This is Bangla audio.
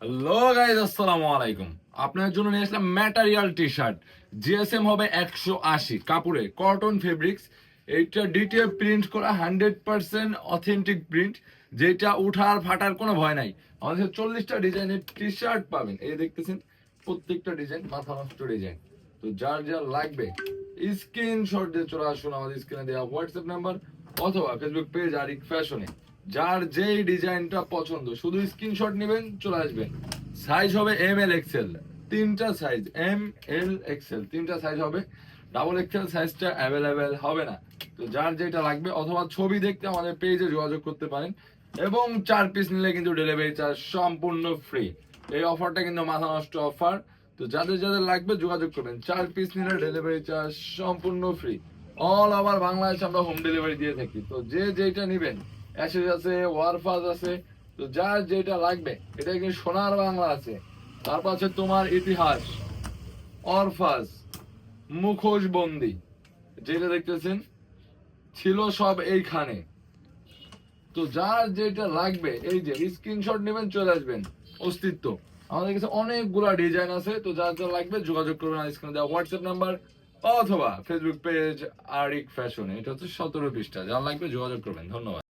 হ্যালো গাইজ, আসসালামু আলাইকুম। আপনার জন্য নিয়ে আসলাম ম্যাটেরিয়াল টি শার্ট। জিএসএম হবে 180 কাপড়ে, কটন ফেব্রিক্স। এইটা ডিটেল প্রিন্ট করা, 100% অথেন্টিক প্রিন্ট, যেটা উঠার ফাটার কোনো ভয় নাই। আমাদের 40টা ডিজাইনের টি শার্ট পাবেন, এই দেখতেছেন প্রত্যেকটা ডিজাইন মাথা নষ্ট ডিজাইন। তো যার যার লাগবে স্ক্রিনশট দিয়ে চলে আসুন আমাদের স্ক্রিনে দেওয়া হোয়াটসঅ্যাপ নাম্বার অথবা ফেসবুক পেজ আরিক ফ্যাশনে। যার যেই ডিজাইনটা পছন্দ শুধু স্ক্রিনশট নেবেন, চলে আসবেন। সাইজ হবে এম এল এক্সেল, তিনটা সাইজ এম এল এক্সেল, তিনটা সাইজ হবে। ডাবল এক্সেল সাইজটা অ্যাভেলেবেল হবে না। তো যার যেটা লাগবে অথবা ছবি দেখতে আমাদের পেজে যোগাযোগ করতে পারেন। এবং 4 পিস নিলে কিন্তু ডেলিভারি চার্জ সম্পূর্ণ ফ্রি। এই অফারটা কিন্তু মাথা নষ্ট অফার। তো যাদের যাদের লাগবে যোগাযোগ করবেন। 4 পিস নিলে ডেলিভারি চার্জ সম্পূর্ণ ফ্রি। অল ওভার বাংলাদেশ আমরা হোম ডেলিভারি দিয়ে থাকি। তো যে যেটা নিবেন, অ্যাশেজ আছে, ওয়ারফাজ আছে, তো যার যেটা লাগবে। এটা কিন্তু সোনার বাংলা আছে, তারপর আছে তোমার ইতিহাস, অরফাজ, মুখোশ বন্দি, যেটা দেখতেছেন ছিল সব এইখানে। তো যার যেটা লাগবে এই যে স্ক্রিনশট নেবেন, চলে আসবেন। অস্তিত্ব আমাদের কাছে অনেকগুলা ডিজাইন আছে। তো যার যা লাগবে যোগাযোগ করবেন স্ক্রিনে দেওয়া হোয়াটসঅ্যাপ নাম্বার অথবা ফেসবুক পেজ আরিক ফ্যাশনে। এটা হচ্ছে 17 পৃষ্ঠা। যার লাগবে যোগাযোগ করবেন। ধন্যবাদ।